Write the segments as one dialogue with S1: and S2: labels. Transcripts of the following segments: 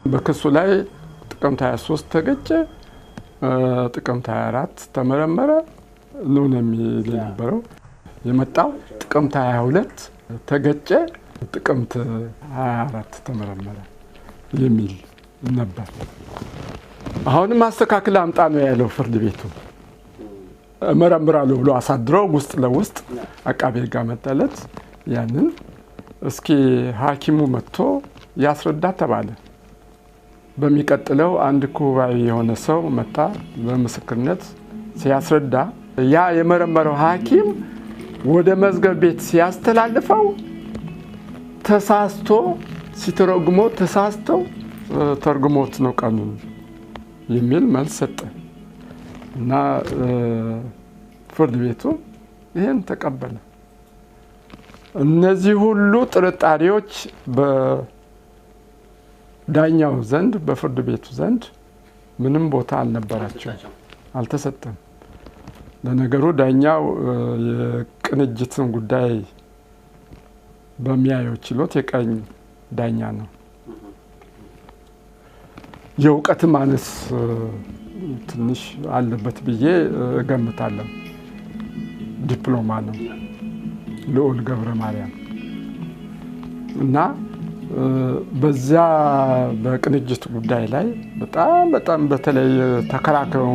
S1: በክሱ ላይ ጥቅምት 23 ተገጨ ጥቅምት 24 ተመረመረ ነው የሚል የነበረው የመጣው ጥቅምት 22 ተገጨ ጥቅምት 24 ተመረመረ የሚል ነበር አሁንም ማስተካከል አምጣ ነው ያለው ፍርድ ቤቱ መረምራሉ ብሎ አሳድሮ ውስጥ ለውስጥ አቃቤ ጋር መጣለት ያንን እስኪ ሐኪሙ መጥቶ ያስረዳ ተባለ በሚቀጥለው አንድ ኩባይ የሆነ ሰው መጣ በምስክርነት ሲያስረዳ ያ የመረመረው ሐኪም ወደ መዝገብ ቤት ሲያስተላልፈው ተሳስቶ ሲተረጉሞ ተሳስቶ ተርጉሞት ነው ቀኑን የሚል መልስ ሰጠ እና ፍርድ ቤቱ ይሄን ተቀበለ እነዚህ ሁሉ ጥርጣሬዎች በዳኛው ዘንድ በፍርድ ቤቱ ዘንድ ምንም ቦታ አልነበራቸው አልተሰጠም ለነገሩ ዳኛው የቅንጅትን ጉዳይ በሚያየው ችሎት የቀኝ ዳኛ ነው የውቀት ማነስ ትንሽ አለበት ብዬ እገምታለሁ ዲፕሎማ ነው ልዑል ገብረ ማርያም እና በዛ በቅንጅት ጉዳይ ላይ በጣም በተለይ ተከራክረው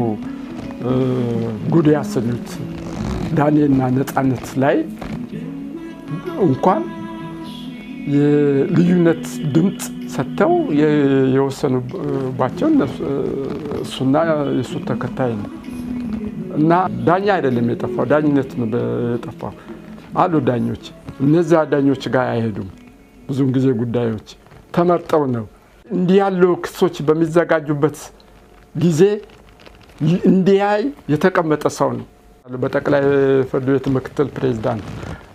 S1: ጉድ ያሰኙት ዳንኤልና ነጻነት ላይ እንኳን የልዩነት ድምጽ ሰጥተው የወሰኑባቸው እሱና የሱ ተከታይ ነው እና ዳኛ አይደለም የጠፋው ዳኝነት ነው የጠፋው አሉ ዳኞች እነዚያ ዳኞች ጋር አይሄዱም ብዙም ጊዜ ጉዳዮች ተመርጠው ነው እንዲህ ያለው ክሶች በሚዘጋጁበት ጊዜ እንዲያይ የተቀመጠ ሰው ነው በጠቅላይ ፍርድ ቤት ምክትል ፕሬዝዳንት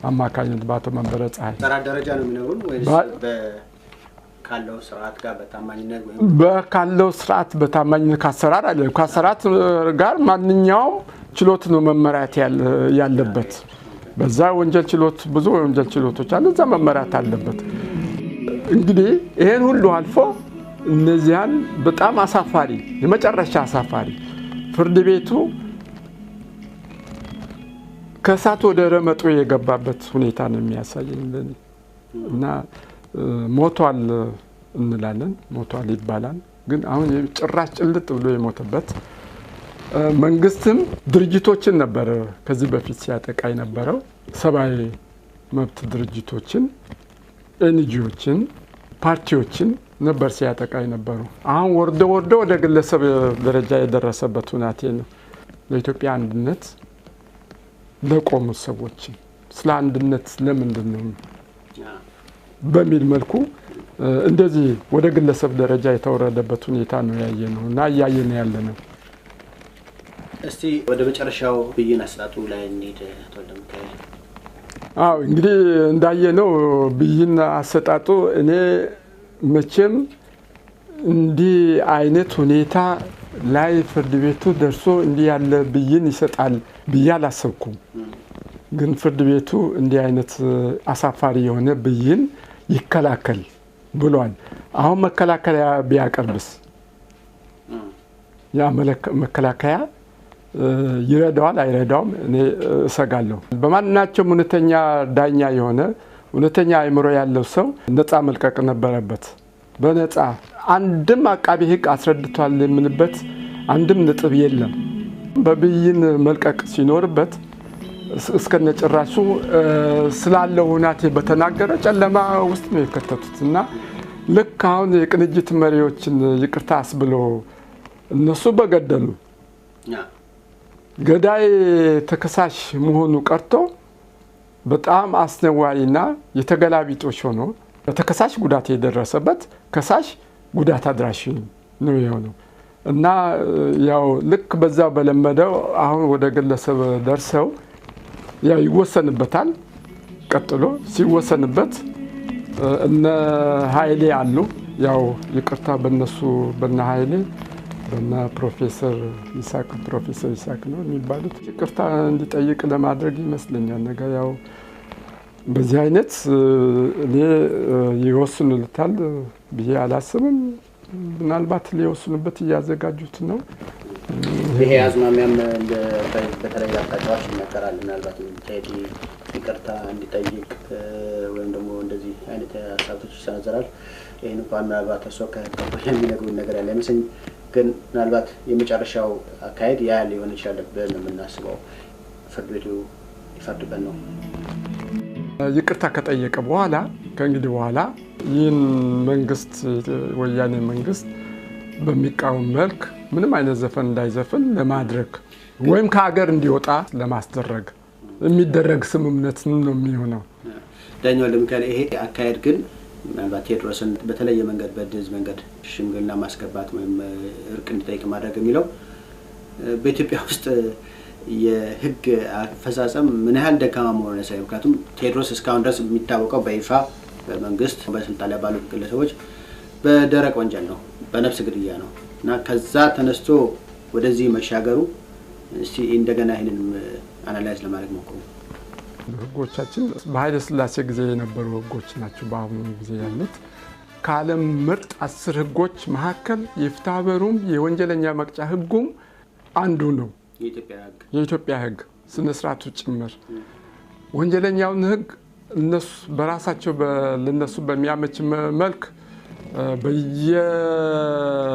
S1: አማካኝነት ባቶ መንበረ ፀሐይ
S2: ደረጃ ነው የሚነግሩን ወይስ በካለው ስርዓት ጋር በታማኝነት ወይ
S1: በካለው ስርዓት በታማኝነት ካሰራር አለ ካሰራት ጋር ማንኛውም ችሎት ነው መመራት ያለበት በዛ ወንጀል ችሎት ብዙ ወንጀል ችሎቶች አሉ እዛ መመራት አለበት እንግዲህ ይሄን ሁሉ አልፎ እነዚያን በጣም አሳፋሪ የመጨረሻ አሳፋሪ ፍርድ ቤቱ ከሳት ወደ ረመጡ የገባበት ሁኔታ ነው የሚያሳየን እና ሞቷል እንላለን ሞቷል ይባላል ግን አሁን ጭራሽ ጭልጥ ብሎ የሞተበት መንግስትም ድርጅቶችን ነበር ከዚህ በፊት ሲያጠቃይ ነበረው ሰብአዊ መብት ድርጅቶችን ኤንጂኦችን ፓርቲዎችን ነበር ሲያጠቃይ ነበሩ አሁን ወርዶ ወደ ግለሰብ ደረጃ የደረሰበት ሁኔታ ነው ለኢትዮጵያ አንድነት ለቆሙ ሰዎች ስለ አንድነት ለምንድነው በሚል መልኩ እንደዚህ ወደ ግለሰብ ደረጃ የተወረደበት ሁኔታ ነው ያየነው እና ያየነው ያለነው
S2: እስቲ ወደ መጨረሻው ብይን አሰጣጡ ላይ እንሂድ ተወልደምከይ
S1: አው እንግዲህ እንዳየነው ብይን አሰጣጡ እኔ መቼም እንዲህ አይነት ሁኔታ ላይ ፍርድ ቤቱ ደርሶ እንዲህ ያለ ብይን ይሰጣል ብያል አሰብኩም ግን ፍርድ ቤቱ እንዲህ አይነት አሳፋሪ የሆነ ብይን ይከላከል ብሏል አሁን መከላከያ ቢያቀርብስ ያ መከላከያ ይረዳዋል አይረዳውም እኔ እሰጋለሁ በማንናቸው እውነተኛ ዳኛ የሆነ እውነተኛ አይምሮ ያለው ሰው ነፃ መልቀቅ ነበረበት በነፃ አንድም አቃቤ ህግ አስረድቷል የምንበት አንድም ነጥብ የለም በብይን መልቀቅ ሲኖርበት እስከነጭራሹ ስላለው ሁኔታ በተናገረ ጨለማ ውስጥ ነው የከተቱትና ልክ አሁን የቅንጅት መሪዎችን ይቅርታ አስብሎ እነሱ በገደሉ ገዳይ ተከሳሽ መሆኑ ቀርቶ በጣም አስነዋሪና የተገላቢጦሽ ሆኖ ተከሳሽ ጉዳት የደረሰበት ከሳሽ ጉዳት አድራሽ ነው የሆነው እና ያው ልክ በዛው በለመደው አሁን ወደ ግለሰብ ደርሰው ያው ይወሰንበታል ቀጥሎ ሲወሰንበት እነ ኃይሌ አሉ ያው ይቅርታ በነሱ በእነ ኃይሌ በእነ ፕሮፌሰር ይሳቅ ነው የሚባሉት ይቅርታ እንዲጠይቅ ለማድረግ ይመስለኛል ነገር ያው በዚህ አይነት እኔ ይወስኑልታል ብዬ አላስብም ምናልባት ሊወስኑበት እያዘጋጁት ነው።
S2: ይሄ አዝማሚያም በተለይ አጣጫዎች ይነገራል። ምናልባት ቴዲ ይቅርታ እንዲጠይቅ ወይም ደግሞ እንደዚህ አይነት ሀሳቦች ይሰነዘራል። ይህን እንኳን ምናልባት እርሶ ከኮምፓኒ የሚነግሩን ነገር ያለ አይመስለኝም። ግን ምናልባት የመጨረሻው አካሄድ ያ ሊሆን ይችላል ብለን ነው የምናስበው። ፍርድ ቤቱ ይፈርድበት ነው።
S1: ይቅርታ ከጠየቀ በኋላ ከእንግዲህ በኋላ ይህን መንግስት ወያኔ መንግስት በሚቃወም መልክ ምንም አይነት ዘፈን እንዳይዘፍን ለማድረግ ወይም ከሀገር እንዲወጣ ለማስደረግ የሚደረግ ስምምነት ነው የሚሆነው።
S2: ዳኛው ለምካል ይሄ አካሄድ ግን ምናልባት ቴዎድሮስን በተለየ መንገድ በድዝ መንገድ ሽምግልና ማስገባት ወይም እርቅ እንዲጠይቅ ማድረግ የሚለው በኢትዮጵያ ውስጥ የህግ አፈጻጸም ምን ያህል ደካማ መሆኑን ያሳያል። ምክንያቱም ቴዎድሮስ እስካሁን ድረስ የሚታወቀው በይፋ በመንግስት በስልጣን ላይ ባሉ ግለሰቦች በደረቅ ወንጀል ነው፣ በነፍስ ግድያ ነው እና ከዛ ተነስቶ ወደዚህ መሻገሩ እስቲ እንደገና ይሄንን አናላይዝ ለማድረግ ሞክሩ።
S1: ህጎቻችን በኃይለ ሥላሴ ጊዜ የነበሩ ህጎች ናቸው በአሁኑ ጊዜ ያሉት። ከዓለም ምርጥ 10 ህጎች መካከል የፍትሐ ብሔሩም የወንጀለኛ መቅጫ ህጉም አንዱ ነው። የኢትዮጵያ ህግ ስነ ስርዓቱ ጭምር ወንጀለኛውን ህግ እነሱ በራሳቸው ለነሱ በሚያመች መልክ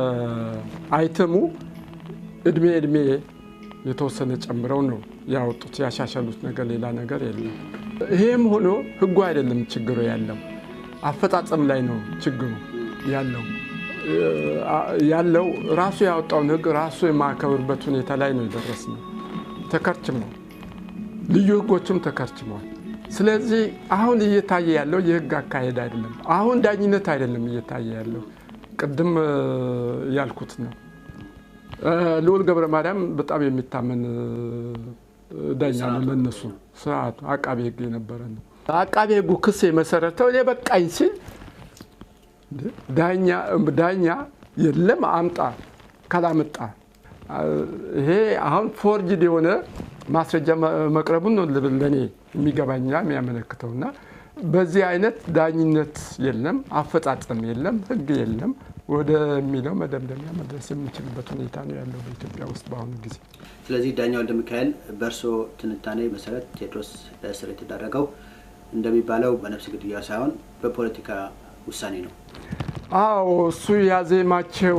S1: በየአይተሙ እድሜ የተወሰነ ጨምረው ነው ያወጡት። ያሻሻሉት ነገር ሌላ ነገር የለም። ይሄም ሆኖ ህጉ አይደለም ችግሩ ያለው አፈጻጸም ላይ ነው ችግሩ ያለው ራሱ ያወጣውን ህግ ራሱ የማከብርበት ሁኔታ ላይ ነው የደረስነው። ተከርችሟል፣ ልዩ ህጎችም ተከርችሟል። ስለዚህ አሁን እየታየ ያለው የህግ አካሄድ አይደለም። አሁን ዳኝነት አይደለም እየታየ ያለው። ቅድም ያልኩት ነው። ልዑል ገብረ ማርያም በጣም የሚታመን ዳኛ ነው። ለነሱ ስርዓቱ አቃቤ ህግ የነበረ ነው። አቃቤ ህጉ ክስ የመሰረተው እኔ በቃኝ ሲል ዳኛ የለም አምጣ ካላመጣ ይሄ አሁን ፎርጅድ የሆነ ማስረጃ መቅረቡን ነው ለኔ የሚገባኛ የሚያመለክተውና በዚህ አይነት ዳኝነት የለም፣ አፈጻጸም የለም፣ ህግ የለም ወደሚለው መደምደሚያ መድረስ የሚችልበት ሁኔታ ነው ያለው በኢትዮጵያ ውስጥ በአሁኑ ጊዜ።
S2: ስለዚህ ዳኛው ወልደሚካኤል በእርሶ ትንታኔ መሰረት ቴዎድሮስ ለእስር የተዳረገው እንደሚባለው በነፍስ ግድያ ሳይሆን በፖለቲካ ውሳኔ ነው?
S1: አዎ፣ እሱ ያዜማቸው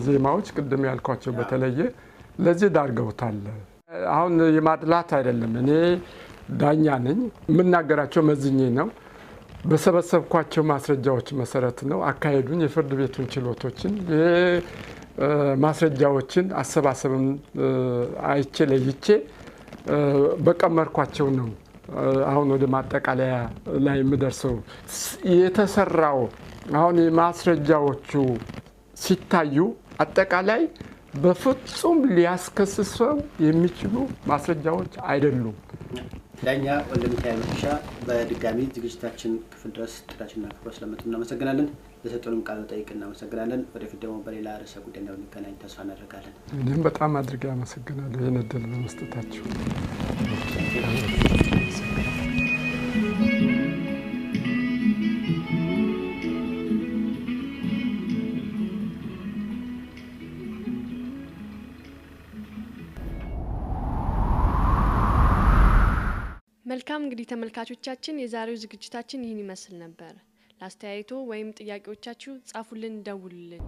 S1: ዜማዎች ቅድም ያልኳቸው በተለየ ለዚህ ዳርገውታል። አሁን የማድላት አይደለም። እኔ ዳኛ ነኝ፣ የምናገራቸው መዝኜ ነው፣ በሰበሰብኳቸው ማስረጃዎች መሰረት ነው አካሄዱን፣ የፍርድ ቤቱን ችሎቶችን፣ ማስረጃዎችን አሰባሰብን አይቼ ለይቼ በቀመርኳቸው ነው አሁን ወደ ማጠቃለያ ላይ የምደርሰው። የተሰራው አሁን የማስረጃዎቹ ሲታዩ አጠቃላይ በፍጹም ሊያስከስሰው የሚችሉ ማስረጃዎች አይደሉም።
S2: ዳኛ ወልደሚካኤል መሸሻ በድጋሚ ዝግጅታችን ክፍል ድረስ ጥራችንና ክብሮት ስለመጡ እናመሰግናለን። ለሰጡንም ቃለ መጠይቅ እናመሰግናለን። ወደፊት ደግሞ በሌላ ርዕሰ ጉዳይ እንደምንገናኝ ተስፋ እናደርጋለን።
S1: እኔም በጣም አድርጌ አመሰግናለሁ ይህን እድል በመስጠታችሁ።
S3: መልካም እንግዲህ ተመልካቾቻችን የዛሬው ዝግጅታችን ይህን ይመስል ነበር። ላስተያየቶ ወይም ጥያቄዎቻችሁ ጻፉልን፣ ደውሉልን።